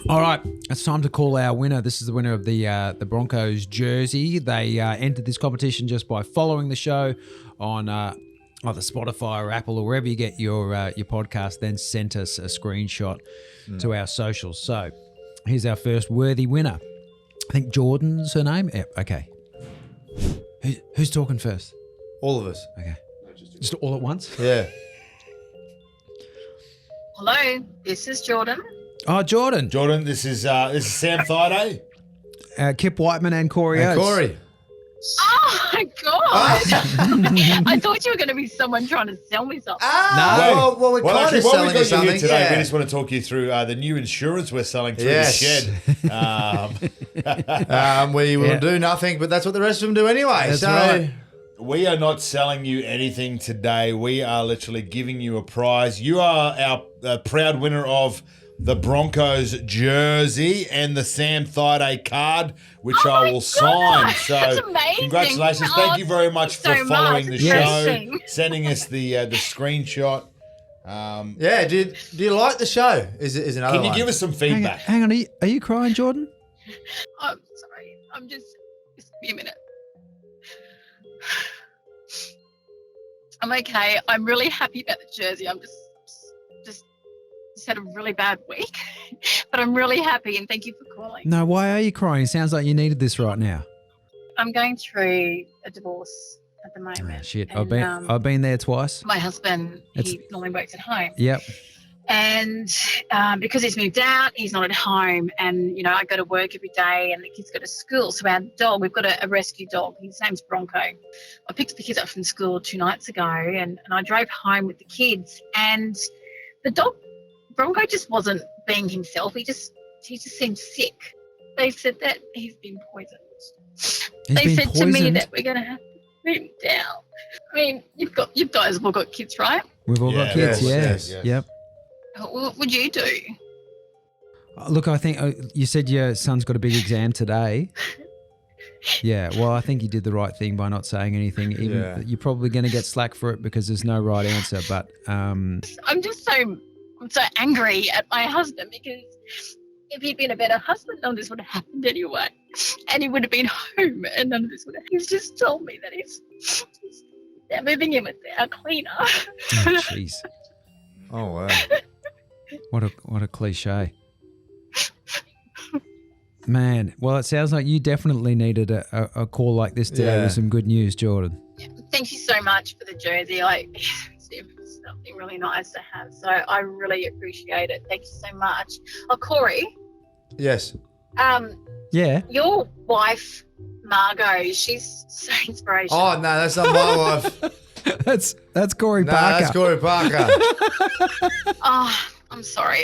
All right, it's time to call our winner. This is the winner of the Broncos jersey. They entered this competition just by following the show on either Spotify or Apple or wherever you get your podcast. Then sent us a screenshot to our socials. So here's our first worthy winner. I think Jordan's her name. Yep, okay. Who's talking first? All of us. Okay. Just all at once? Yeah. Hello, this is Jordan. Oh, Jordan. Jordan, this is Sam Thaiday. Kip Whiteman and Corey And Oates. Corey. Oh my God. I thought you were going to be someone trying to sell me something. Well, we're kind actually, of while selling we've got you something. here today, yeah. we just want to talk you through the new insurance we're selling through Yes. the shed. We will do nothing, but that's what the rest of them do anyway. That's so right. We are not selling you anything today. We are literally giving you a prize. You are our proud winner of the Broncos jersey and the Sam Thaiday card, which Oh I my will God, sign. So that's amazing. congratulations. Oh, Thank you very much for so following much. the Amazing. show, sending us the screenshot. yeah, do you like the show? Is another Can you one. give us some feedback? Hang on. Are you crying, Jordan? I'm sorry. I'm just give me a minute. I'm okay. I'm really happy about the jersey. I'm just had a really bad week, but I'm really happy and thank you for calling. No, why are you crying? It sounds like you needed this right now. I'm going through a divorce at the moment. Oh, shit. And, I've been there twice. my husband, It's- he normally works at home. Yep. And because he's moved out, he's not at home. And, I go to work every day and the kids go to school. So our dog, we've got a rescue dog. His name's Bronco. I picked the kids up from school 2 nights ago and I drove home with the kids. And the dog, Bronco, just wasn't being himself. He just seemed sick. They said that he's been poisoned. They said to me that we're going to have to put him down. I mean, you guys have all got kids, right? We've all got kids, yes, yeah. yes. Yep. What would you do? Look, I think you said your son's got a big exam today. Yeah, well, I think you did the right thing by not saying anything. Even you're probably going to get slack for it because there's no right answer. But I'm so angry at my husband because if he'd been a better husband, none of this would have happened anyway. And he would have been home and none of this would have. He's just told me that they're moving in with our cleaner. jeez, Oh wow. what a cliche. Man, well, it sounds like you definitely needed a call like this today with some good news, Jordan. Thank you so much for the jersey. It's something really nice to have. So I really appreciate it. Thank you so much. Oh, Corey. Yes. Yeah. Your wife, Margot, she's so inspirational. Oh no, that's not my wife. That's Corey No, Parker. that's Corey Parker. Oh, I'm sorry.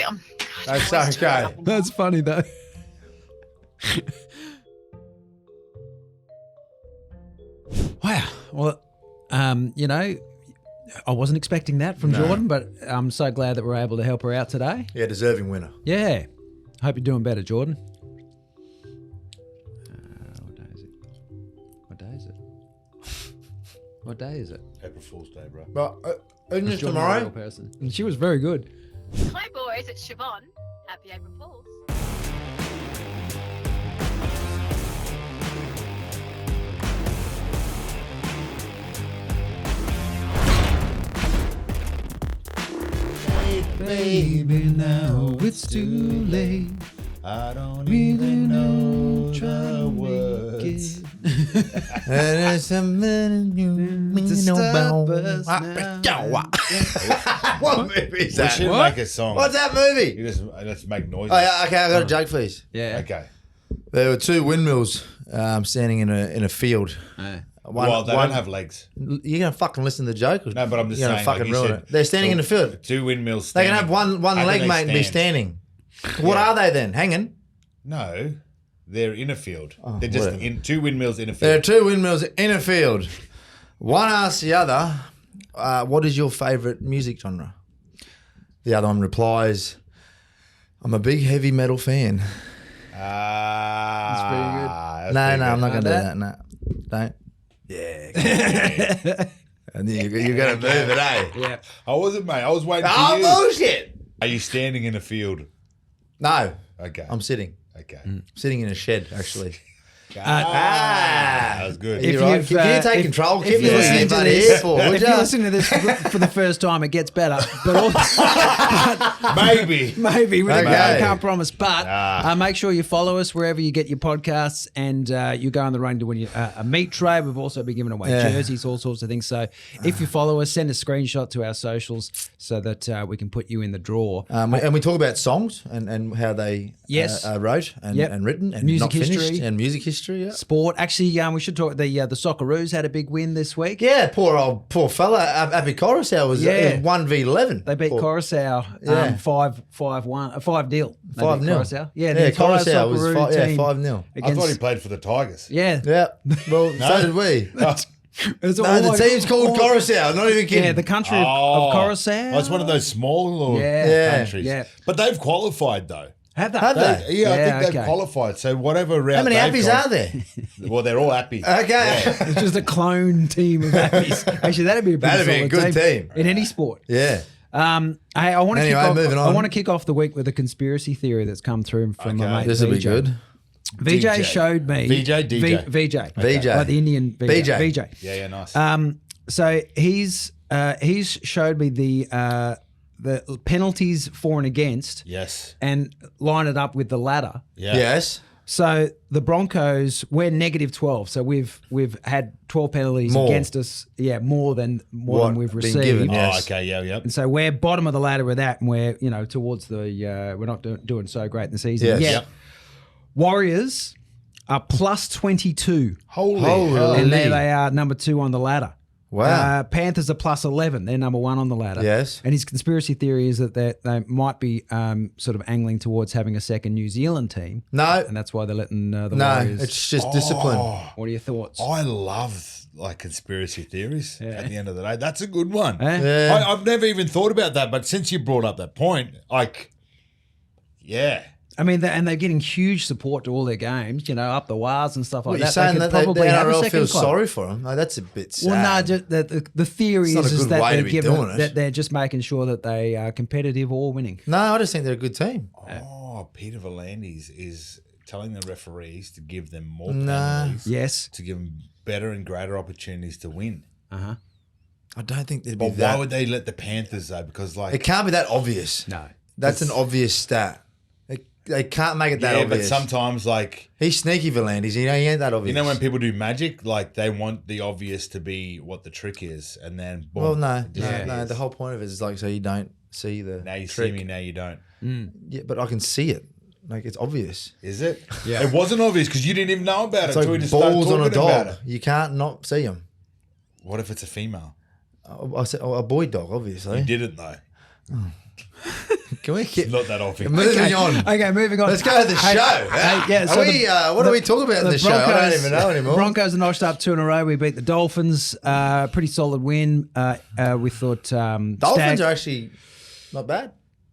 That's okay. That's funny though. Wow. Well, I wasn't expecting that from Jordan, but I'm so glad that we're able to help her out today. Yeah, deserving winner. Yeah. Hope you're doing better, Jordan. What day is it? What day is it? April Fool's Day, bro. But isn't it Jordan's a real tomorrow? person. And she was very good. Hi, boys. It's Siobhan. Happy April Fools. Baby, now it's too late. I don't even know the words. And it's a minute you To stop us What movie is We that? should What? make a song. What's that movie? You just let's make noises. Oh yeah, okay, I got a joke for you. Yeah. Okay. There were 2 windmills standing in a field. Well, they don't have legs. You're gonna fucking listen to the joke? Or No, but I'm just you're gonna saying. fucking like you ruin said, it. They're standing in the field. 2 windmills. They Standing. can have one How leg can they mate and be stand? standing. What Yeah. are they then? Hanging? No, they're in a field. Oh, they're just whatever. in 2 windmills in a There are field. 2 windmills in a field. One asks the other, what is your favourite music genre? The other one replies, I'm a big heavy metal fan. Ah, No, I'm not going to do that. No, don't. Yeah. And then you're going to move it, eh? Yeah. I wasn't, mate. I was waiting for Oh, you. bullshit. Are you standing in a field? No. Okay. I'm sitting. Okay. Sitting in a shed, actually. That was good. If You're right. you've, Can you take control? if Keep me you're listening listening to to this. this- Would If ya? you're listening to this for the first time, it gets better. But also, Maybe. maybe I Okay. can't promise. But make sure you follow us wherever you get your podcasts, and you go on the running to win a meat tray. We've also been giving away jerseys, all sorts of things. So if you follow us, send a screenshot to our socials so that we can put you in the draw. And we talk about songs and how they Yes. wrote and, Yep. and written and Music not finished history. and music history. Yeah. Sport. Actually, we should talk. The Socceroos had a big win this week. Yeah, poor fella. Abby Coruscant was Yeah. 1v11. They beat Coruscant Yeah. 5-1, 5-0. They beat 5-0. Coruscant. Yeah, the entire Coruscant was Socceroo team 5-0. I thought he played for the Tigers. Yeah. Yeah, well, so did we. It's No, all the like- team's called all- Coruscant. Not even kidding. Yeah, the country of Coruscant. Oh, it's one of those small little Yeah. countries. Yeah. But they've qualified though. Have they? Have they? I think they've okay. qualified. So whatever route How many they've Abbies gone- are there? Well, they're all happy. Okay. It's just a clone team of Appies. Actually, that'd be a pretty That'd be a solid good team. in any sport. Yeah. Hey, I want to Anyway, kick off. moving I on. want to kick off the week with a conspiracy theory that's come through from my mate This will be VJ. good. VJ DJ. showed me VJ, DJ. VJ, VJ. like the Indian VJ. VJ. Yeah, nice. So he's showed me the penalties for and against, yes. and line it up with the ladder. Yeah. Yes. So the Broncos, we're -12. So we've had 12 penalties More. against us. Yeah, more than What we've been received. given, Oh, Yes. okay. Yeah, yep. And so we're bottom of the ladder with that, and we're towards the we're not doing so great in the season Yes. yet. Yep. Warriors are +22, Holy Holy. hell. and there they are, number 2 on the ladder. Wow. Panthers are +11. They're number 1 on the ladder. Yes. And his conspiracy theory is that they might be sort of angling towards having a second New Zealand team, No. and that's why they're letting the No. Warriors. It's just discipline. What are your thoughts? I love like conspiracy theories at the end of the day. That's a good one. Eh? Yeah. I've never even thought about that, but since you brought up that point, yeah. I mean, they're getting huge support to all their games, up the wires and stuff like What, you're that. saying They that could the probably have a NRL second feels club. sorry for them? No, that's a bit sad. Well, no, just the theory It's not a is good that way to they're be giving doing it. that they're just making sure that they are competitive or winning. No, I just think they're a good team. Oh, Peter V'landys is telling the referees to give them more Nah. penalties. Yes. To give them better and greater opportunities to win. I don't think they'd be But that. why would they let the Panthers though? Because It can't be that obvious. No. That's an obvious stat. They can't make it that yeah, obvious. but sometimes like He's sneaky, V'landys. He ain't that obvious. when people do magic, like they want the obvious to be what the trick is, and then boom, Well, no, it disappears. no. The whole point of it is like so you don't see the Now you trick. see me, now you don't. Yeah, but I can see it. Like it's obvious. Is it? Yeah. It wasn't obvious because you didn't even know about It's it until we like just started balls on a talking about dog. it. You can't not see them. What if it's a female? I said a boy dog, You obviously. didn't though. Can we get Not that obvious. moving on? Okay, moving on. Let's go to the show. yeah, so What do we talk about in the show? I don't even know anymore. Broncos are notched up 2 in a row. We beat the Dolphins. Pretty solid win. We thought Dolphins are actually not bad.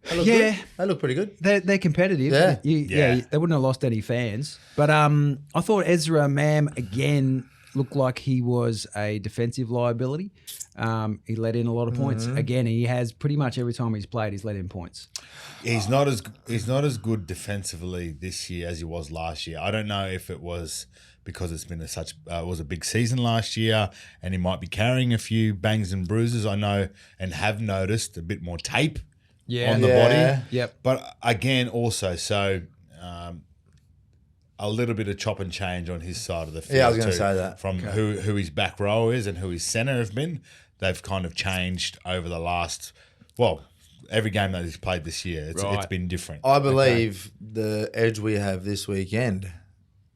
They look Yeah. good. They look pretty good. They're competitive. Yeah. Yeah. They wouldn't have lost any fans. But I thought Ezra Mam again looked like he was a defensive liability. He let in a lot of points. Again, he has pretty much every time he's played, he's let in points. He's not as good defensively this year as he was last year. I don't know if it was because it's been it was a big season last year, and he might be carrying a few bangs and bruises. I know and have noticed a bit more tape on the Yeah. body. Yep. But again, also a little bit of chop and change on his side of the field. Yeah, I was gonna too, say that. from who his back row is and who his centre have been. They've kind of changed over the last every game that he's played this year. It's been different. I believe the edge we have this weekend,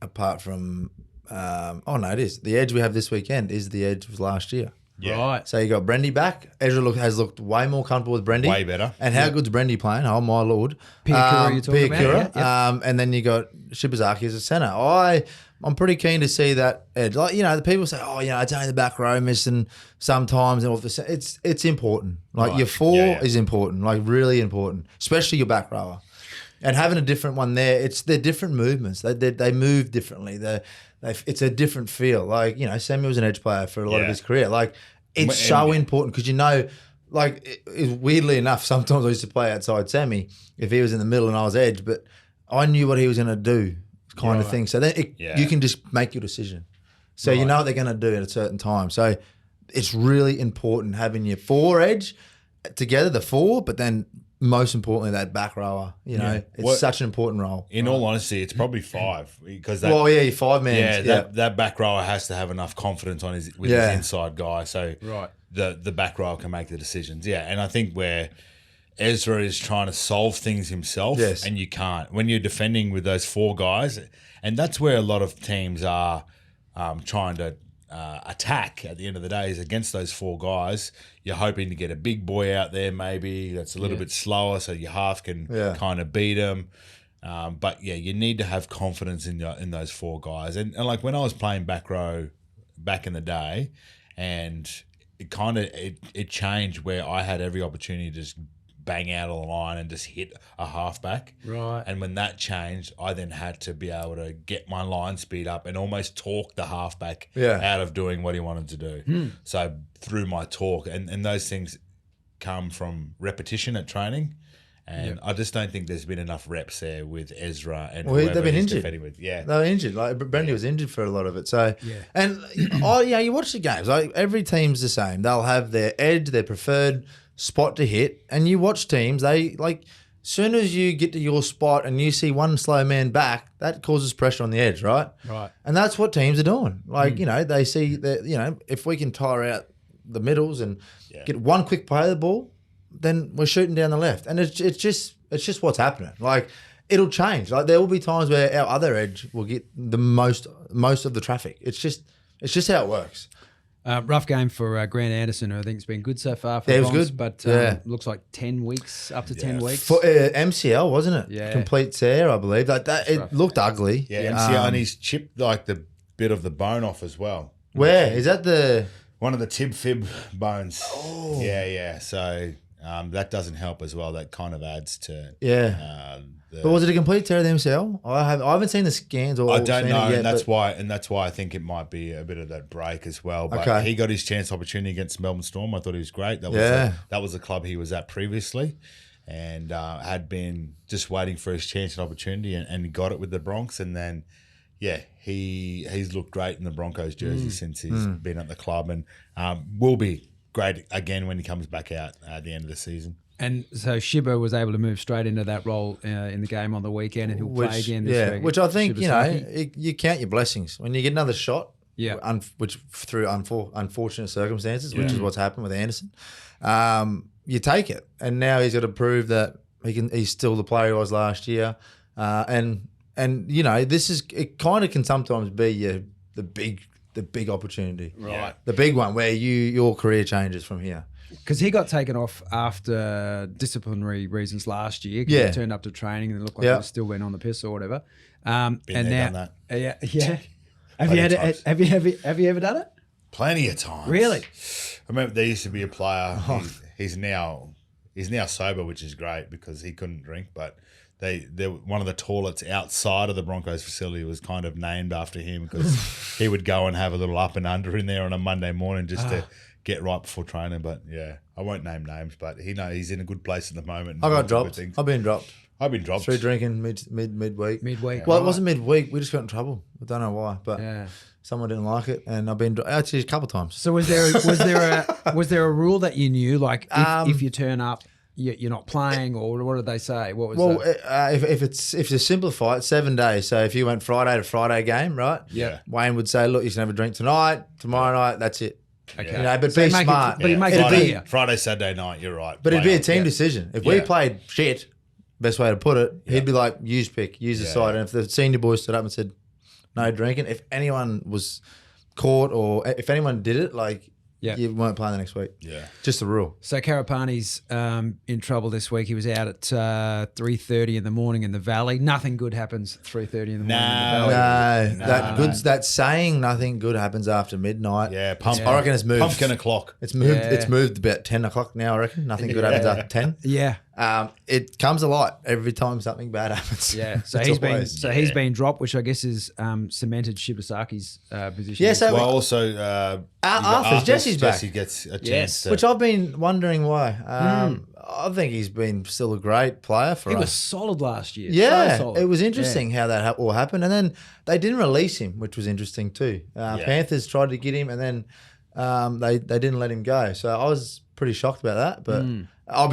apart from, it is. The edge we have this weekend is the edge of last year. Yeah. Right. So you got Brendy back. Ezra has looked way more comfortable with Brendy. Way better. And how good's Brendy playing? Oh, my Lord. Piakura you're talking about, Piakura. And then you got Shibazaki as a centre. I'm pretty keen to see that edge. Like, the people say, it's only the back row missing sometimes. And all the it's important. Like Right. your four Yeah. is important, like really important, especially your back rower. And having a different one there, they're different movements. They move differently. It's a different feel. Like, Samuel was an edge player for a lot of Yeah. his career. Like, it's And- so important because weirdly enough, sometimes I used to play outside Sammy if he was in the middle and I was edge, but I knew what he was going to do, kind of Right. thing. So then you can just make your decision. So you know what they're going to do at a certain time. So it's really important having your 4 edge together, the 4, but then most importantly that back rower. You know, it's such an important role. In all honesty, it's probably 5 because that, your 5 man. that back rower has to have enough confidence on his inside guy, so the back rower can make the decisions. Yeah, and I think where Ezra is trying to solve things himself, and you can't when you're defending with those 4 guys, and that's where a lot of teams are trying to attack at the end of the day is against those 4 guys. You're hoping to get a big boy out there maybe that's a little bit slower so your half can kind of beat them. But you need to have confidence in those 4 guys. And like when I was playing back row back in the day, and it kind of it changed where I had every opportunity to just bang out of the line and just hit a halfback. Right. And when that changed, I then had to be able to get my line speed up and almost talk the halfback out of doing what he wanted to do. So through my talk, and those things come from repetition at training. And I just don't think there's been enough reps there with Ezra and whoever they've been he's injured. defending with. Yeah, they were injured. Like Brendan was injured for a lot of it. So and you watch the games. Like every team's the same. They'll have their edge, their preferred spot to hit, and you watch teams. They like soon as you get to your spot and you see one slow man back, that causes pressure on the edge, right? Right. And that's what teams are doing. Like they see that if we can tire out the middles and get one quick play of the ball, then we're shooting down the left, and it's just what's happening. Like it'll change. Like there will be times where our other edge will get the most of the traffic. It's just how it works. Rough game for Grant Anderson, who I think has been good so far for the it was Bronx, good. but looks like 10 weeks, up to 10 weeks. For MCL, wasn't it? Yeah. Complete tear, I believe. Like that, it looked ugly. Yeah, MCL, and he's chipped like the bit of the bone off as well. Where is that? One of the tib fib bones. Oh. Yeah. So that doesn't help as well. That kind of adds to But was it a complete tear of the MCL? I haven't seen the scans or I don't know, yet, and that's why I think it might be a bit of that break as well. But he got his chance opportunity against Melbourne Storm. I thought he was great. That was the club he was at previously, and had been just waiting for his chance and opportunity, and he got it with the Bronx. And then, he's looked great in the Broncos jersey since he's been at the club, and will be great again when he comes back out at the end of the season. And so Shibbo was able to move straight into that role in the game on the weekend, and he'll play again this week. Which I think, Shibasaki. you count your blessings. When you get another shot, Yeah. which through unfortunate circumstances, which is what's happened with Anderson, you take it. And now he's got to prove that he's still the player he was last year. And it kind of can sometimes be the big opportunity. Right. The big one where your career changes from here. Because he got taken off after disciplinary reasons last year. 'Cause he turned up to training and it looked like he was still been on the piss or whatever. Done that. Yeah. Have you ever done it? Plenty of times. Really? I remember there used to be a player. He's now sober, which is great because he couldn't drink. But one of the toilets outside of the Broncos facility was kind of named after him because he would go and have a little up and under in there on a Monday morning just to get right before training. But I won't name names, but he's in a good place at the moment. I got dropped. I've been dropped. Through drinking midweek. Midweek. Well, it wasn't midweek. We just got in trouble. I don't know why, but someone didn't like it, and I've been actually a couple of times. So was there a rule that you knew, like if you turn up, you're not playing, or what did they say? What was that? If you simplify it, 7 days. So if you went Friday to Friday game, right? Yeah. Wayne would say, look, you can have a drink tonight, tomorrow night. That's it. Okay. But So be you make it- smart. but you make it clear. Friday, Saturday night, you're right. But it'd be a Play team on. decision. If we played shit, best way to put it, he'd be like, use the side. And if the senior boys stood up and said, no drinking, if anyone was caught or if anyone did it, you weren't playing the next week. Yeah. Just the rule. So Karapani's in trouble this week. He was out at 3:30 in the morning in the Valley. Nothing good happens 3:30 in the morning in the Valley. No. That saying, nothing good happens after midnight. Yeah, I reckon it's moved. Pumpkin o'clock. It's moved. It's moved about 10 o'clock now. I reckon nothing good happens after 10. Yeah. It comes a lot every time something bad happens. Yeah, so It's he's been dropped, which I guess is cemented Shibasaki's position. Yeah, so Well, also Arthur's Jesse's back. Jesse gets a chance. Yes. To, which I've been wondering why. I think he's been still a great player for he us. was solid last year. Yeah, so solid. it was interesting how that all happened, and then they didn't release him, which was interesting too. Panthers tried to get him, and then they didn't let him go. So I was pretty shocked about that. But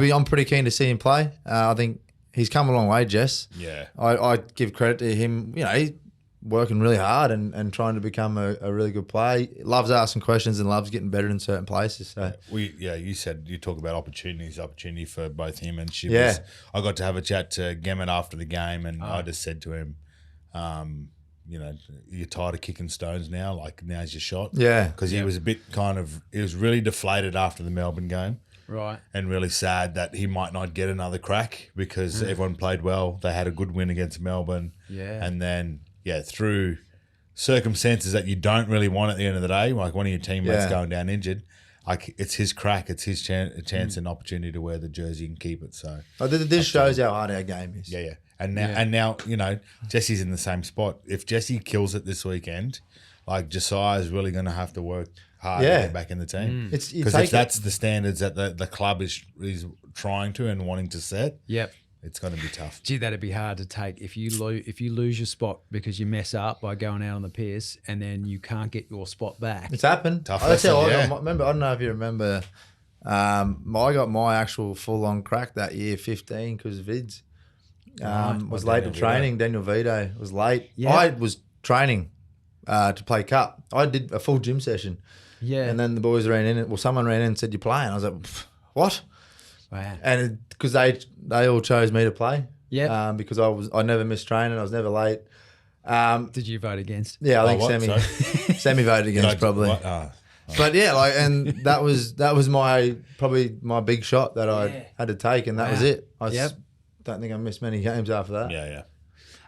I'm pretty keen to see him play. I think he's come a long way, Jess. Yeah. I give credit to him. You know, he's working really hard and trying to become a really good player. He loves asking questions and loves getting better in certain places. So You talk about opportunity for both him and Shivers. Yeah. I got to have a chat to Gemmett after the game, and I just said to him, you're tired of kicking stones now. Like, now's your shot. Yeah. Because he was a bit he was really deflated after the Melbourne game. Right. And really sad that he might not get another crack because everyone played well. They had a good win against Melbourne. Yeah. And then, through circumstances that you don't really want at the end of the day, like one of your teammates going down injured, like it's his crack, it's his chance and opportunity to wear the jersey and keep it. So this shows how hard our game is. yeah. And now, Jesse's in the same spot. If Jesse kills it this weekend, like Josiah's really going to have to work hard to get back in the team. Because if that's the standards that the club is trying to and wanting to set, Yep. it's going to be tough. Gee, that'd be hard to take if you lose your spot because you mess up by going out on the piss and then you can't get your spot back. It's happened. Tough That's how lesson, I remember. I don't know if you remember. I got my actual full on crack that year, 15, because Vids was late to training. Daniel Vito was late. Yeah. I was training to play cup. I did a full gym session. Yeah. And then the boys ran in. Well, someone ran in and said, "You're playing." I was like, "What?" Wow. And because they all chose me to play. Yeah. Because I never missed training. I was never late. Did you vote against? Yeah, I think what? Semi voted against probably. But yeah, and that was probably my big shot that I had to take, and that was it. I don't think I missed many games after that. Yeah.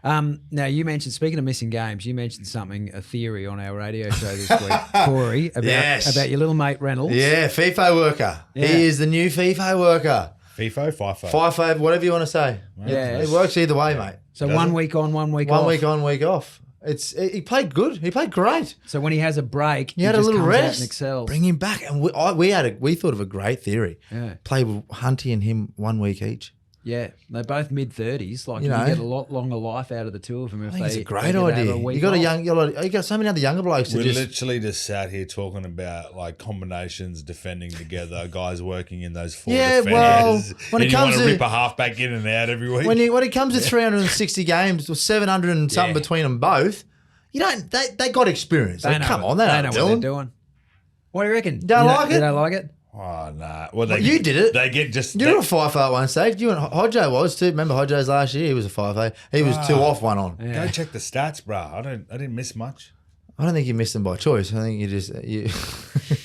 Now you mentioned, speaking of missing games, you mentioned a theory on our radio show this week, Corey, about your little mate Reynolds. Yeah, FIFO worker. Yeah. He is the new FIFO worker. FIFO. FIFO, whatever you want to say. Yeah. It works either way, mate. So 1 week on, 1 week off. 1 week on, week off. He played good. He played great. So when he has a break, He had a just little comes out rest. and excels. Bring him back, and we thought of a great theory. Yeah. Play with Hunty and him 1 week each. Yeah, they're both mid-30s. Like, You you know. get a lot longer life out of the two of them if I think it's a they great get to have idea. a week You got off. you got so many other younger blokes to We just. literally just sat here talking about like combinations, defending together, guys working in those four Yeah, defenders. well, when it and you comes want to to- rip a halfback in and out every week. When it comes to 360 games or 700 and something Yeah. between them both, you don't. They got experience. They Like, know come it. on, they know know what what they're they're doing. doing. What do you reckon? Don't like it? You don't like it? Oh, nah. Well, they, You did it. They get just. You were a 5 at one stage. You and Hodjo was too. Remember Hodjo's last year? He was a 5A. He was 2 off, 1 on. Go check the stats, bro. I didn't miss much. I don't think you missed them by choice. I think you.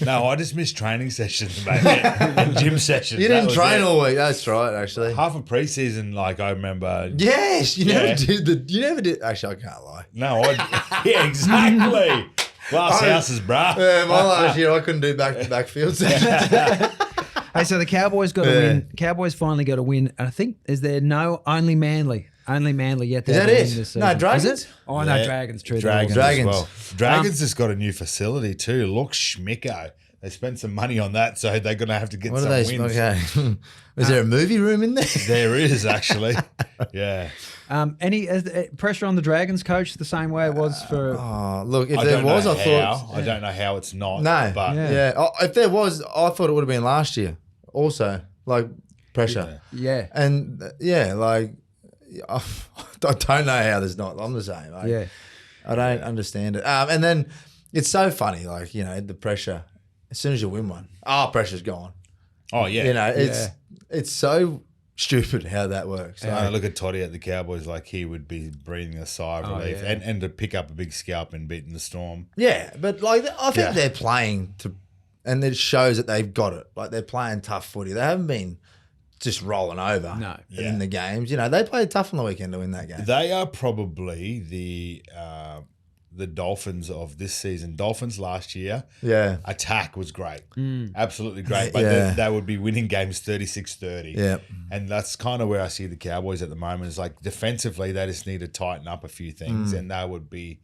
No, I just missed training sessions, mate, and gym sessions. You That didn't was train it. all week. That's right, actually. Half of preseason, like I remember. Yes, you Yeah. never did. You never did. Actually, I can't lie. No, yeah, exactly. Glass houses, bro. Yeah, my last year I couldn't do back-to-back field sessions. Hey, so the Cowboys got to win. Cowboys finally got to win. And I think, only Manly yet. Is that it? This No, season. Dragons? Is it? Oh, no, Yeah. Dragons. True. Dragons. Dragons. As well. Dragons has got a new facility too. Look, schmicko. They spent some money on that, so they're going to have to get What some are wins. they? Okay. Is there a movie room in there? There is actually, yeah. Any pressure on the Dragons, coach, the same way it was for. Oh, look, if I there don't was, know I thought. I don't know how it's not. No. but Yeah. Oh, if there was, I thought it would have been last year also. Like, pressure. Yeah. And, like, I don't know how there's not. I'm the same. Like, Yeah. I don't understand it. And then it's so funny, like, the pressure. As soon as you win one, pressure's gone. Oh yeah. It's so stupid how that works. I Like, look at Toddy at the Cowboys, like he would be breathing a sigh of relief, yeah. and to pick up a big scalp and beating the Storm. yeah, but like I think Yeah. they're playing to, and it shows that they've got it. Like they're playing tough footy. They haven't been just rolling over No. in the games. They played tough on the weekend to win that game. They are probably the Dolphins of this season. Dolphins last year, Yeah. attack was great. Absolutely great. But Yeah. they would be winning games 36-30. Yeah. And that's kind of where I see the Cowboys at the moment. It's like defensively, they just need to tighten up a few things, and they would be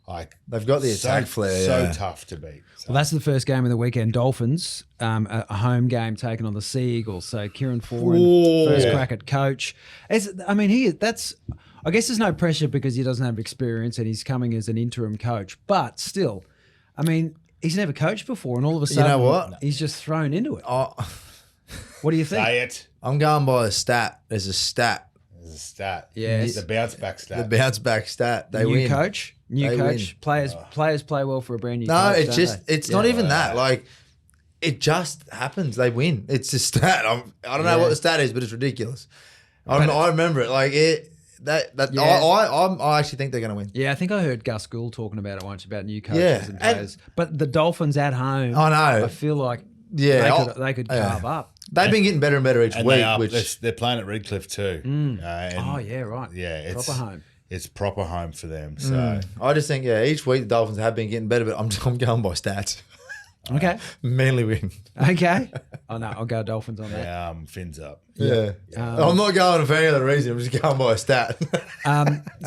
like They've got the attack flair. So yeah. tough to beat. So, Well, that's the first game of the weekend. Dolphins, a home game taking on the Sea Eagles. So Kieran Foran, first crack at coach. I guess there's no pressure because he doesn't have experience and he's coming as an interim coach. But still, I mean, he's never coached before, and all of a sudden, know what? he's just thrown into it. Oh, What do you think? say it. I'm going by a stat. There's a stat. There's a stat. Yes. The bounce back stat. The bounce back stat. They New win. coach, They coach. win. Players play well for a brand new No, coach. it's don't just they? it's not even that. Like it just happens. They win. It's a stat. I don't know what the stat is, but it's ridiculous. I remember it. Like it. I actually think they're going to win. Yeah, I think I heard Gus Gould talking about it once about new coaches Yeah, and players. But the Dolphins at home, I know. I feel like Yeah, they could carve up. They've been getting better and better each And week. they are, Which they're playing at Redcliffe too. And Oh yeah, right. Yeah, it's Proper home. It's proper home for them. So I just think each week the Dolphins have been getting better, but I'm going by stats. Okay, Manly win. okay. Oh no, I'll go Dolphins on that. yeah, fins up. Yeah. I'm not going for any other reason. I'm just going by a stat.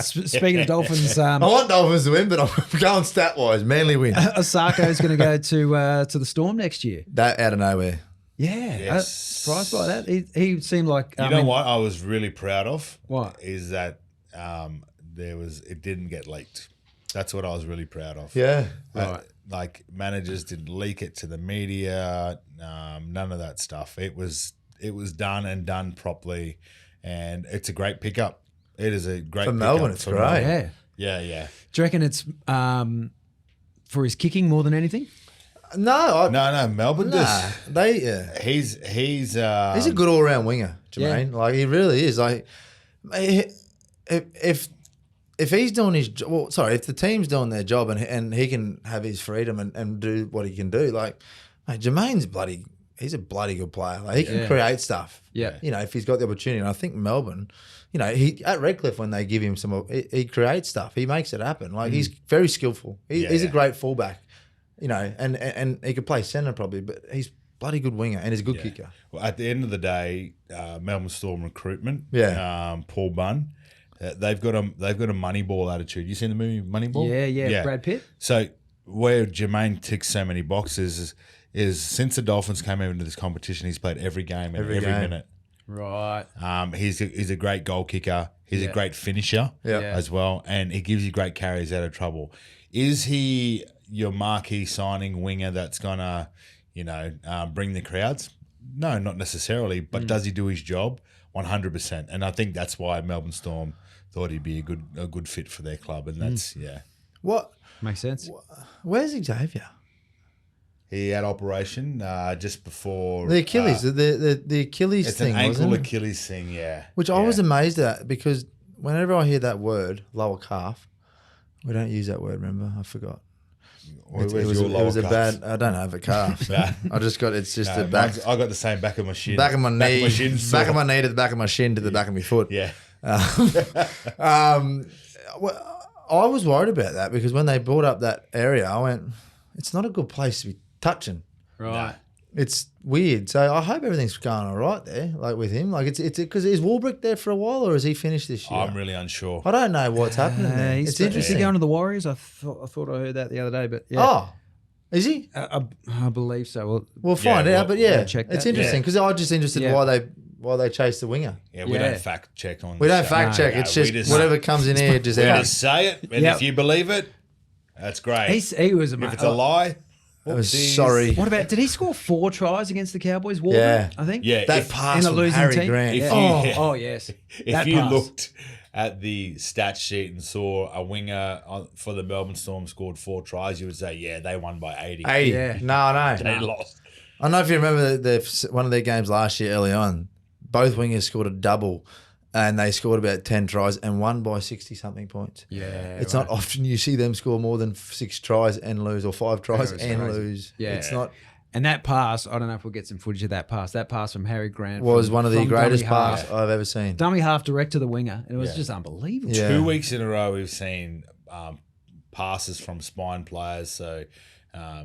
Speaking of Dolphins, I want Dolphins to win, but I'm going stat wise. Manly win. Osako is going to go to the Storm next year. That out of nowhere. Yeah, Yes. surprised by that. He seemed like You know what I was really proud of? What? Is that it didn't get leaked. That's what I was really proud of. Yeah. Right. Like managers didn't leak it to the media, none of that stuff. It was done properly, and it's a great pickup. It is a great For pickup Melbourne, it's for great. Melbourne. Yeah. Yeah. Do you reckon it's for his kicking more than anything? No, No, Melbourne nah. does. He's He's a good all round winger, Jermaine. Like he really is. Like if he's doing his if the team's doing their job and he can have his freedom and do what he can do, like mate, Jermaine's he's a bloody good player. Like he can create stuff. Yeah. You know, if he's got the opportunity. And I think Melbourne, you know, he at Redcliffe when they give him he creates stuff. He makes it happen. Like he's very skillful. He's a great fullback. You know, and he could play centre probably, but he's bloody good winger and he's a good kicker. Well, at the end of the day, Melbourne Storm recruitment. Yeah. Paul Bunn, they've got a Moneyball attitude. You seen the movie Moneyball? Yeah. Brad Pitt. So where Jermaine ticks so many boxes is since the Dolphins came into this competition, he's played every game and every game. minute. Right. He's a great goal kicker. He's a great finisher as well, and he gives you great carries out of trouble. Is he your marquee signing winger that's gonna, bring the crowds? No, not necessarily. But does he do his job? 100%. And I think that's why Melbourne Storm thought he'd be a good fit for their club, and that's What? Makes sense. Where's Xavier? He had operation just before The Achilles, the Achilles It's thing, an ankle wasn't it? Achilles thing, yeah. Which I was amazed at because whenever I hear that word, lower calf, we don't use that word. Remember, I forgot. Where's It was your lower a calf? bad. I don't have a calf. I just got. It's just No, the back, I got the same back of my shin. back of my knee, my shin back of sore. my knee to the back of my shin to the back of my foot. Yeah. Well, I was worried about that because when they brought up that area, I went, "It's not a good place to be touching." Right. It's weird. So I hope everything's going all right there, like with him. Like it's because is Warbrick there for a while or has he finished this year? I'm really unsure. I don't know what's happening there. He's It's is he interesting. going to the Warriors? I thought I heard that the other day, but yeah. Oh, is he? I believe so. We'll find well, out. But yeah, check it's that. interesting because I'm just interested Yeah. why they chased the winger. Yeah, we Yeah. don't fact check on We the don't show. fact check. No, It's we just whatever comes in here, just We out. just say it, and Yep. if you believe it, that's great. He was if amazing. it's a lie, I was whoopsies. sorry. What about? Did he score 4 tries against the Cowboys? Warbrick, Yeah. I think. Yeah, That if, pass in a from losing Harry team. Grant. If Yeah. you- Oh yes. if That you pass. looked at the stat sheet and saw a winger for the Melbourne Storm scored 4 tries, you would say, yeah, they won by 80. 80. Yeah. No. They lost. I don't know if you remember one of their games last year early on. Both wingers scored a double and they scored about 10 tries and won by 60-something points. Yeah. It's not often you see them score more than 6 tries and lose or 5 tries That was and crazy. lose. Yeah. It's not And that pass, I don't know if we'll get some footage of that pass. That pass from Harry Grant was one of the from greatest dummy half. passes I've ever seen. Dummy half direct to the winger. And it was Yeah. just unbelievable. Yeah. 2 weeks in a row, we've seen passes from spine players. So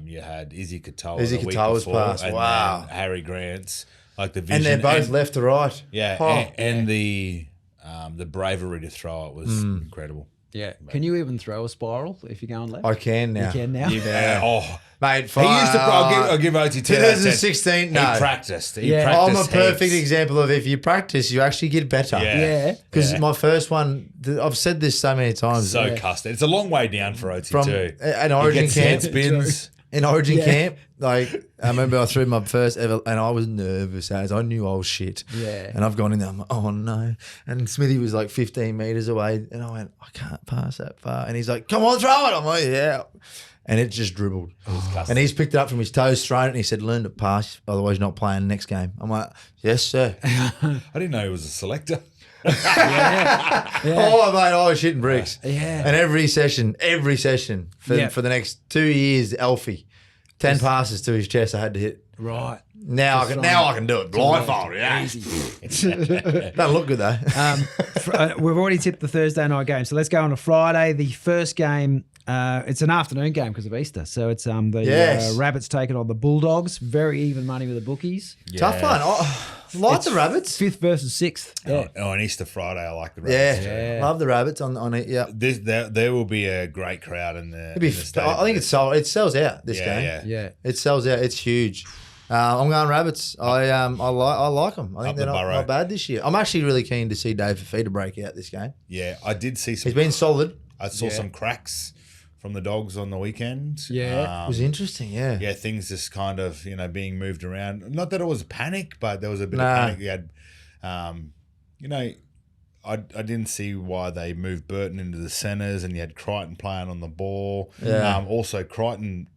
you had Izzy Katoa. Izzy the week Katoa's before, pass. and Wow. then Harry Grant's, like the vision. And they're both left to right. Yeah. Oh, and the bravery to throw it was incredible. Yeah. Can you even throw a spiral if you're going left? I can now. You can now? Yeah. Oh, Mate, he used to. I'll give OT to that. 2016, no. He practiced. Yeah. I'm a practiced perfect heaps. example of if you practice, you actually get better. Yeah. Yeah. Because Yeah. my first one, I've said this so many times. So custard. It's a long way down for OT From too. an You Origin get sand camp. spins. In Origin Yeah. camp, like I remember I threw my first ever, and I was nervous as I knew I was shit. Yeah. And I've gone in there, I'm like, oh no. And Smithy was like 15 meters away, and I went, I can't pass that far. And he's like, come on, throw it. I'm like, yeah. And it just dribbled. And he's picked it up from his toes, thrown it, and he said, learn to pass, otherwise you're not playing next game. I'm like, yes, sir. I didn't know he was a selector. Oh, mate, I was shitting bricks. Yeah. And every session for the next 2 years, Alfie, 10 passes to his chest I had to hit. Right. Now I can do it blindfolded. Yeah. Doesn't look good though. We've already tipped the Thursday night game, so let's go on to Friday. The first game, it's an afternoon game because of Easter, so it's the Yes. Rabbits taking on the Bulldogs. Very even money with the bookies. Tough one. I like the Rabbits. 5th versus 6th. Yeah. Oh, on Easter Friday, I like the Yeah. Rabbits too. Yeah. Love the Rabbits on it. Yeah. There will be a great crowd in the. It'd be, in the stadium. I think it sells out this game. Yeah. Yeah. It sells out. It's huge. I'm going Rabbits. I like them. I think Up they're the not Burrow. bad this year. I'm actually really keen to see Dave Fafita break out this game. Yeah, I did see some. He's been solid. I saw some cracks from the Dogs on the weekend. Yeah. It was interesting. Yeah. Yeah, things just kind of being moved around. Not that it was a panic, but there was a bit Nah. of panic. You had, I didn't see why they moved Burton into the centres, and you had Crichton playing on the ball. Yeah. Also, Crichton.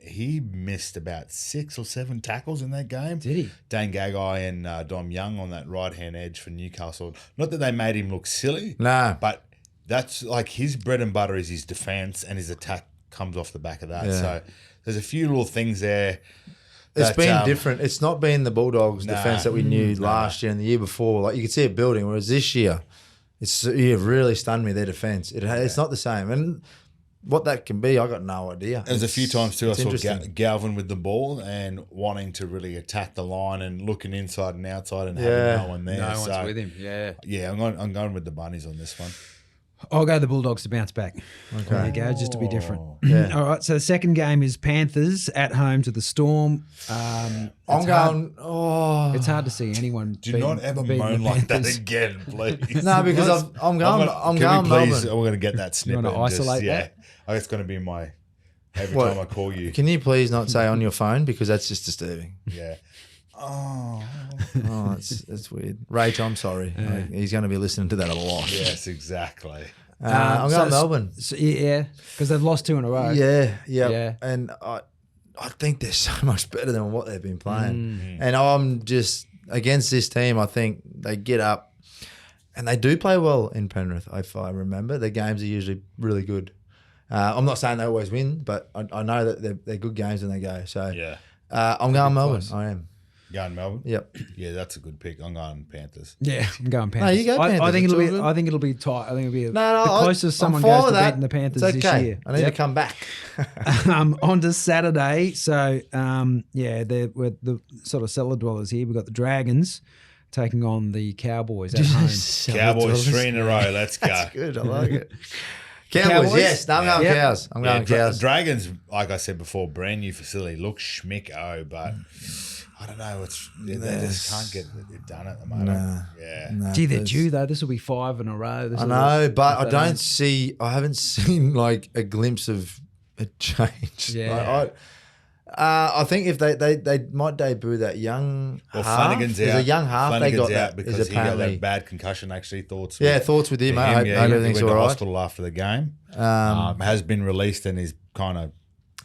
He missed about 6 or 7 tackles in that game. Did he? Dane Gagai and Dom Young on that right-hand edge for Newcastle. Not that they made him look silly, Nah. but that's like his bread and butter is his defence, and his attack comes off the back of that. Yeah. So there's a few little things there. It's that, been different. It's not been the Bulldogs' Nah. defense that we knew last year and the year before. Like you could see it building, whereas this year, you've really stunned me. Their defense. It's not the same, and what that can be, I got no idea. There's a few times too I it's saw interesting. Galvin with the ball and wanting to really attack the line and looking inside and outside and having no one there. No so, one's with him. Yeah. Yeah, I'm going with the Bunnies on this one. I'll go the Bulldogs to bounce back. Okay. There you go, just to be different. Yeah. All right, so the second game is Panthers at home to the Storm. I'm It's going. It's hard to see anyone. Do not ever moan like that again, please. No, because I'm going. I'm going please, Melbourne. we're going to get that snippet. wanna and just- isolate yeah. that? Oh, it's going to be my every What? time I call you. Can you please not say on your phone because that's just disturbing. Yeah. Oh. Oh, that's weird. Rach, I'm sorry. Like, he's going to be listening to that a lot. Yes, exactly. I'm so going it's- Melbourne. So, yeah, because they've lost 2 in a row. Yeah. And I think they're so much better than what they've been playing. And I'm just against this team. I think they get up and they do play well in Penrith. If I remember, their games are usually really good. I'm not saying they always win, but I know that they're good games when they go. So Yeah. I'm going Melbourne. close. I am. Going Melbourne? Yep. Yeah, that's a good pick. I'm going Panthers. Yeah, I'm going Panthers. you go I Panthers. think It's it'll all be. good. I think it'll be tight. I think it'll be No, the closest I'm someone fine goes with to that. beating the Panthers It's this okay. year. I need to come back. On to Saturday. So, we're the sort of cellar dwellers here. We've got the Dragons taking on the Cowboys at home. Cowboys 3 in a row. Let's go. That's good. I like it. Cowboys, yes. No, I'm going Yep. Cows. I'm going Cows. Dragons, like I said before, brand new facility. Looks schmicko, but I don't know. They just can't get it done at the moment. Yeah. No, Gee, they're there's- due though. This will be 5 in a row. I know, but I if they don't I haven't seen like a glimpse of a change. Yeah. Like, I think if they might debut that young Well, half. Flanagan's There's out. a young half they Flanagan's got out that because is he got apparently that bad concussion. Actually, thoughts with him. I hope he everything's went all to right. hospital after the game. Has been released and is kind of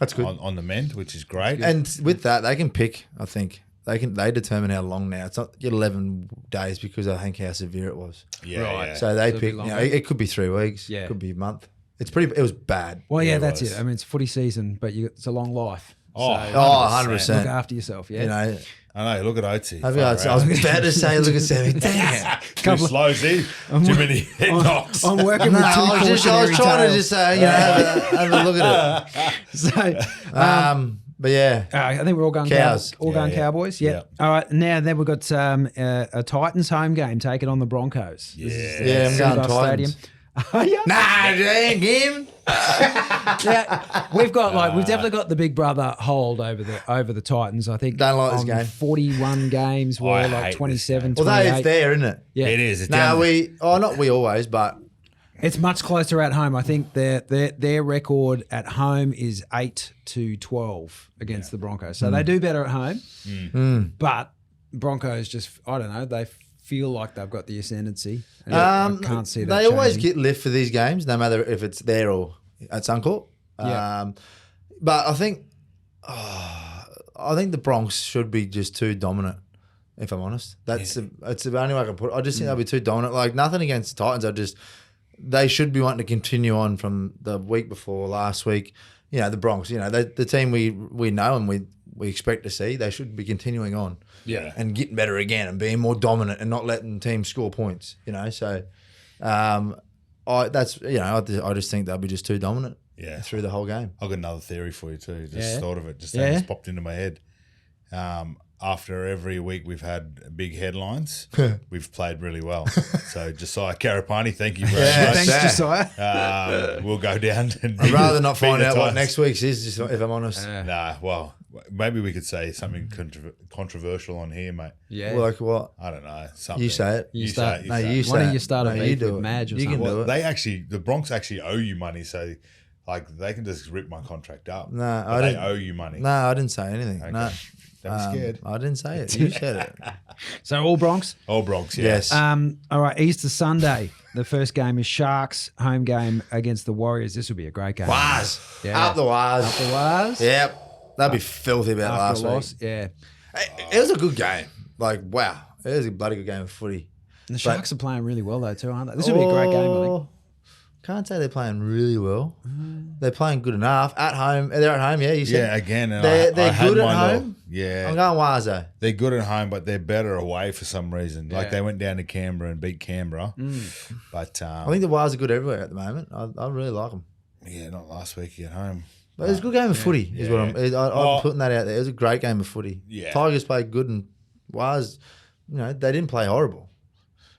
That's good. on the mend, which is great. And with that, they can pick. I think they determine how long now. It's not 11 days because I think how severe it was. yeah, Right. yeah. So they it'll be pick. longer. It could be 3 weeks. Yeah. It could be a month. It was bad. Well, yeah, Yeah, it that's was. it. I mean, it's footy season, but it's a long life. Oh, So 100%. look after yourself. Yeah. You know, I know. Look at Oatsy. I was about to say, look at Sammy. Dang it. Too slow, see? Too many head knocks. I'm working No, with two I was trying cautionary to just say, have a look at it. So, But yeah, I think we're all going Cows. going Cowboys. Yeah. All right. Now then we've got a Titans home game taking on the Broncos. yeah, I'm going Titans. Oh, yeah. Nah, dang him. Yeah, we've definitely got the big brother hold over the Titans. I think Don't like this on game. 41 games, we're I like hate 27, Well, 28. it's there, isn't it? Yeah. It is. It's No, down not we always, but It's much closer at home. I think their record at home is 8-12 against the Broncos. So they do better at home. But Broncos just, I don't know, they feel like they've got the ascendancy. And I can't see that they always changing. get lift for these games, no matter if it's there or at Suncorp. Yeah. But I think the Bronx should be just too dominant. If I'm honest, that's the only way I can put it. I just think they'll be too dominant. Like nothing against the Titans. They should be wanting to continue on from the week before last week. You know, the Bronx. You know, the team we know and we expect to see. Just should be continuing on. Yeah. And getting better again and being more dominant and not letting teams score points. You know, so I just think they'll be just too dominant. Yeah. Through the whole game. I've got another theory for you too. Just Yeah. thought of it. Just Yeah. just popped into my head. After every week we've had big headlines, we've played really well. So Josiah Karapani, thank you very Yeah, much. Thanks, Josiah. We'll go down and I'd rather not find beat the out what Titans. next week's is, just if I'm honest. Nah, well, maybe we could say something controversial on here, mate. Yeah. Like what? I don't know. Something. You say it. You say start- it, No, say you it. say Why don't it. you start a No, beef do with it. Madge or You can something? do Well, it. the Bronx actually owe you money, so like they can just rip my contract up. No, But I they didn't. owe you money. No, I didn't say anything. Okay. No. Don't be scared. I didn't say it. You said it. So all Bronx? All Bronx, yeah. Yes. All right, Easter Sunday. The first game is Sharks home game against the Warriors. This will be a great game. Wires. Yeah. Up the wires. Up the Wires. Yep. That'd be filthy about After last a week. loss. Yeah. It was a good game. Like, wow. It was a bloody good game of footy. The Sharks are playing really well though too, aren't they? This will be a great game, I think. Can't say they're playing really well. They're playing good enough. At home. They're at home, yeah, you said? Yeah, again. And They're I had good at my little- home? yeah. I'm going Wires, though. They're good at home, but they're better away for some reason. Like Yeah. they went down to Canberra and beat Canberra. But I think the Wires are good everywhere at the moment. I really like them. yeah, not last week at home. But it was a good game of footy, is what I'm Well- putting that out there. It was a great game of footy. Yeah. Tigers played good and Wires, they didn't play horrible.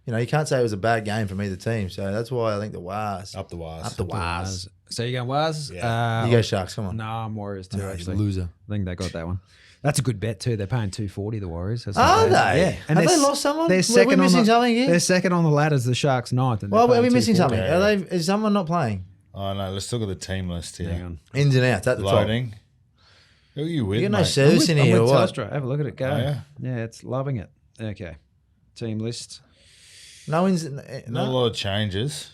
You can't say it was a bad game from either team. So that's why I think the Wires. Up the wires. Up the Wires. So you going Wires? Yeah. You go Sharks, come on. No, I'm Warriors too, No, you actually. loser. I think they got that one. That's a good bet too. They're paying $240, the Warriors. That's Are not bad. they? Yeah. Have they they're- lost someone? They're We're second on missing the, something here? They're second on the ladder as the Sharks ninth. And Well, they're are we paying missing something? $240. Is someone not playing? Oh, no, let's look at the team list here. Hang on. Ins and outs at the top. Loading. Who are you with, You got no mate? service in I'm here or with what? Telstra. Have a look at it go. Oh, yeah? Yeah, it's loving it. Okay. Team list. No ins. Not a No. lot of changes.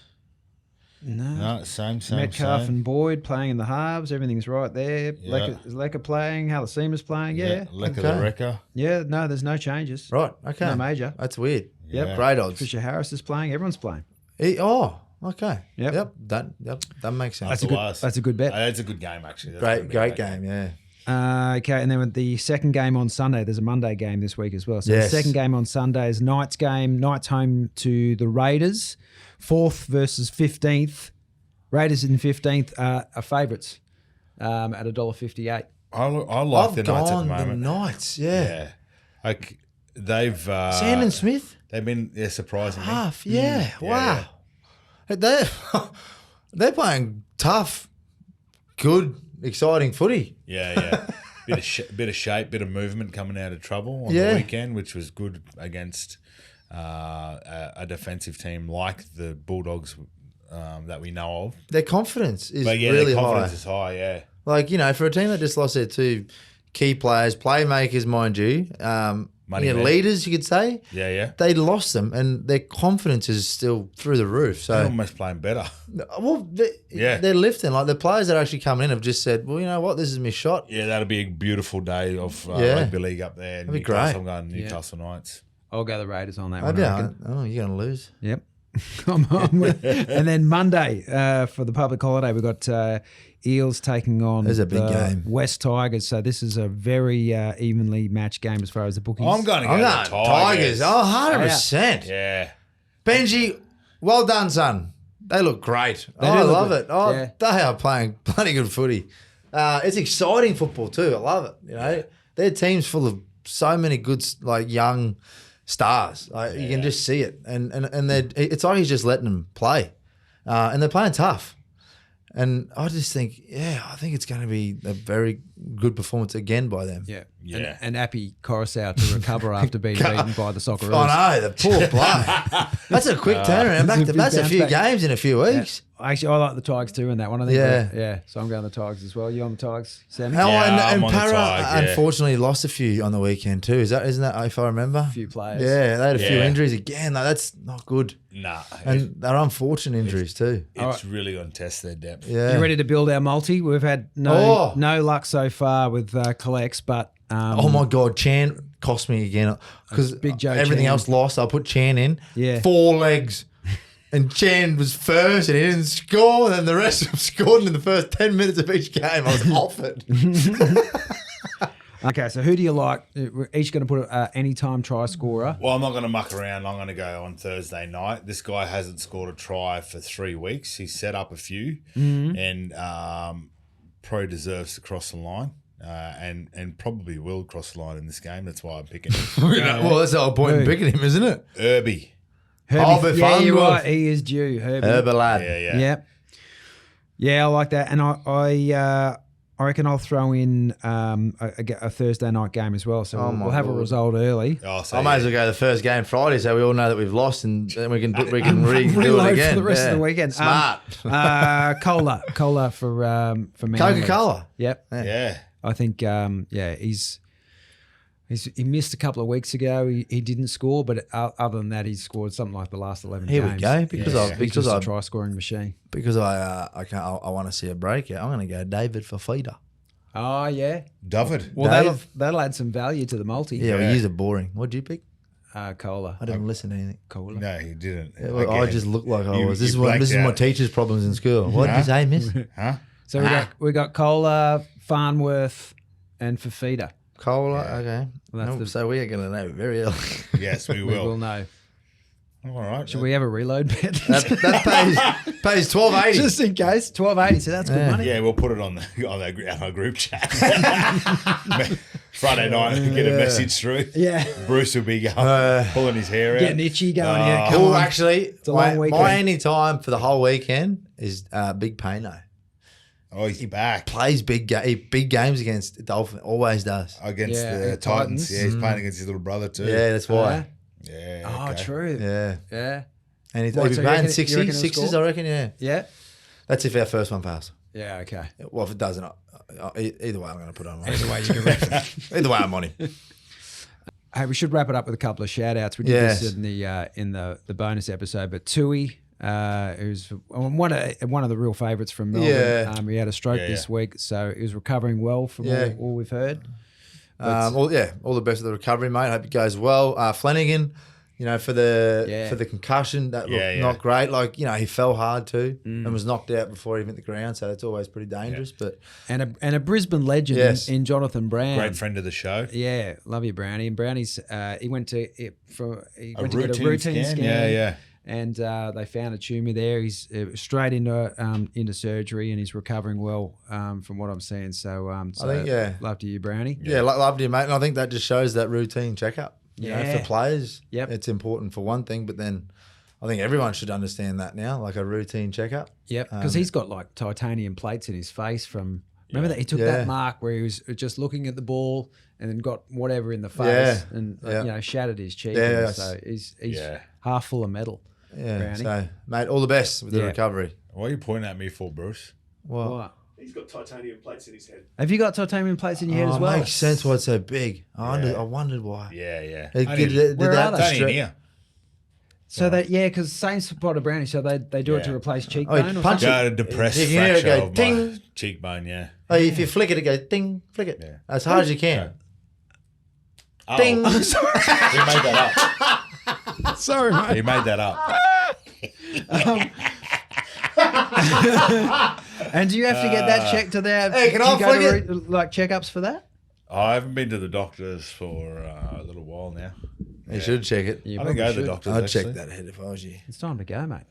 No. No, same. Metcalf same. and Boyd playing in the halves. Everything's right there. Yeah. Is Lecker playing? Halasima's playing? Yeah. Lecker Okay. the Wrecker. Yeah, no, there's no changes. Right. Okay. No major. That's weird. Yep. Yeah. Great odds. Fisher Harris is playing. Everyone's playing. Okay. Yep. That makes sense. That's the a good. last. That's a good bet. That's a good game, actually. That's gonna Great be a game. Yeah. Okay, and then with the second game on Sunday, there's a Monday game this week as well. So Yes. the second game on Sunday is Knights game. Knights home to the Raiders, 4th versus 15th. Raiders in 15th are favourites at $1.58. I like the Knights at the gone moment. Knights. Yeah. Yeah. Like they've Sandon Smith. They've been surprising. Half. Yeah. Yeah, Wow. They're playing tough, good, exciting footy. Yeah. bit of shape, bit of movement coming out of trouble on Yeah. the weekend, which was good against a defensive team like the Bulldogs that we know of. Their confidence is But yeah, really their confidence high. is high. Yeah. Like, for a team that just lost their two key players, playmakers, mind you, Money men. leaders, you could say, Yeah. they lost them and their confidence is still through the roof. They're So, almost playing better. well, Yeah. they're lifting. Like, the players that are actually coming in have just said, well, you know what, this is my shot. Yeah, that'll be a beautiful day of Yeah. rugby league up there. That'd be Newcastle, great. I'm going Newcastle Knights. I'll go the Raiders on that Maybe one. I reckon. you're going to lose. Yep. And then Monday for the public holiday, we've got Eels taking on There's a big the game. West Tigers. So this is a very evenly matched game as far as the bookings. I'm going to go I'm to going the Tigers. Oh, 100%. Yeah. Benji, well done, son. They look great. They I do look love good. it. Oh, Yeah. they are playing bloody good footy. It's exciting football too. I love it. You know, their team's full of so many good, like young stars. Like you can just see it, and it's like he's just letting them play, and they're playing tough. And I just think, I think it's going to be a very good performance again by them. Yeah. Yeah. And Appy Coruscant to recover after being beaten by the Socceroos. I know, the poor bloke. That's a quick turnaround. That's a big That's a bounce few back. games in a few weeks. Actually, I like the Tigers too in that one. I think. Yeah. So I'm going the Tigers as well. You on the Tigers, Sammy? Oh, Yeah, I'm and on the Para Tigers, yeah. unfortunately lost a few on the weekend too. Isn't that if I remember? A few players. Yeah, they had a few Yeah. injuries again. No, that's not good. Nah. And they're unfortunate injuries too. It's really going to test their depth. Yeah. You ready to build our multi? We've had no luck so far with collects, but Oh my God, Chan cost me again because Big Joe everything Chan. else lost. I put Chan in. Yeah. 4 legs. And Chan was first and he didn't score. And then the rest of them scored in the first 10 minutes of each game. I was off it. Okay, so who do you like? We're each going to put an anytime try scorer. Well, I'm not going to muck around. I'm going to go on Thursday night. This guy hasn't scored a try for 3 weeks. He's set up a few and probably deserves to cross the line and probably will cross the line in this game. That's why I'm picking him. Well, that's the whole point in picking him, isn't it? Herbie. Herbie, yeah, you're Farnworth. right. He is due. Herbie. Herbalad. Yeah. Yeah, I like that. And I reckon I'll throw in a Thursday night game as well. So we'll have a result early. Oh, so I may as well go the first game Friday so we all know that we've lost and then we can redo it Reload again. for the rest Yeah. of the weekend. Smart. Cola for Man. Coca-Cola. Yep. Yeah. I think he missed a couple of weeks ago. He didn't score, but other than that, he's scored something like the last 11 Here games. we go. He's just a try scoring machine. Because I want to see a breakout. I'm going to go David for feeder. Oh yeah. David. Well, Dave. that'll add some value to the multi. Yeah, well, you're boring. What'd you pick? Cola. I didn't listen to anything. Cola. No, he didn't. Yeah, well, I Again. just looked like I You- was. you This is blacked my out. teacher's problems in school. What did you say, miss? Huh? So we got Cola, Farnworth, and Fafita. Cola, okay. Well, that's Nope, the- so we are going to know very early. Yes, we We will will. know. All right. Should we have a reload bet? that pays $12.80. Just in case, $12.80. So that's good money. Yeah, we'll put it on our group chat. Friday night, get a message through. Yeah. Bruce will be going, pulling his hair out. Getting itchy, going, yeah, come Oh, on. actually, a long my weekend. only time for the whole weekend is Big Payno. Oh, he's back Plays big games against Dolphin. Always does. against Yeah, the and Titans. Titans. Yeah, he's playing against his little brother too. Yeah, that's why. Yeah. Oh, okay. true. Yeah. Yeah. And he's What, so you playing reckon- you reckon he'll 60s, score? I reckon, yeah. Yeah. That's if our first one passes. Yeah, okay. Well, if it doesn't, either way, I'm going to put it on. Either way, you can wrap it up. Either way, I'm on him. Hey, we should wrap it up with a couple of shout outs. We did Yes. this in the bonus episode, but Tui, who's one of the real favourites from Melbourne. Yeah. He had a stroke Yeah, this yeah. week, so he was recovering well from Yeah. all we've heard. All the best of the recovery, mate. Hope it goes well. Flanagan, for the concussion, that looked not great. Like, he fell hard too and was knocked out before he hit the ground, so that's always pretty dangerous. But And a Brisbane legend Yes. in Jonathan Brown. Great friend of the show. Yeah, love you, Brownie. And Brownie's he went to get a routine scan. Yeah. And they found a tumour there. He's straight into surgery, and he's recovering well from what I'm seeing. So, I think, love to you, Brownie. yeah, loved you, mate. And I think that just shows that routine checkup. Yeah. For players, Yep. it's important for one thing, but then I think everyone should understand that now, like a routine checkup. Yep, because he's got like titanium plates in his face from. Remember that he took that mark where he was just looking at the ball and then got whatever in the face and shattered his cheek. Yeah, so he's Yeah. half full of metal. Yeah. Brownie. So, mate, all the best with the Yeah. recovery. What are you pointing at me for, Bruce? Well, What? He's got titanium plates in his head. Have you got titanium plates in your head as well? Makes sense why it's so big. I wondered why. Yeah, yeah. Did Where that are they? Don't stre- in here. So that because same spot of Brownie, so they do it to replace cheekbone. Oh, or punch something? Got a depressed You can hear it fracture go of my ding. cheekbone, yeah. Oh, if you flick it, it goes ding, flick it. Yeah. As hard as you can. Oh, Ding. He made that up. Sorry, mate. He made that up. And do you have to get that checked to there? Hey, can do I you go flick to like checkups for that? I haven't been to the doctors for a little while now. You should check it. You I don't probably go to the should. doctors. I'd actually. check that head if I was you. It's time to go, mate.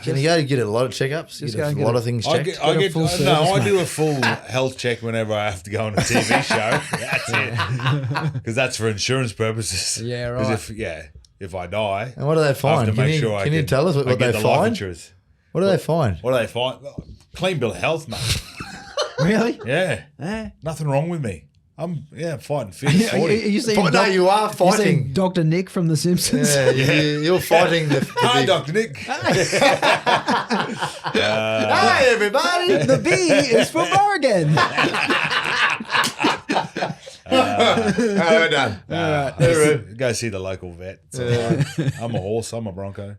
Can you go get a lot of checkups? Just Get go and a get lot a- of things I checked? get, I Get a get full no, service, I mate. do a full health check whenever I have to go on a TV show. That's it, because that's for insurance purposes. Yeah, 'Cause right. if I die, And what do they I have find? to Can make you, sure I can you tell us what I get they the life find? insurance. What do they find? What do they find? Clean bill of health, mate. Really? Yeah, Eh? nothing wrong with me. I'm fighting fit. Are you 40. seeing No, you are you seeing fighting. Dr. Nick from The Simpsons? Yeah, you're fighting the Hi, big- Dr. Nick. Hi, everybody. The B is for bargain. We're done. Go see the local vet. It's all right. I'm a horse. I'm a Bronco.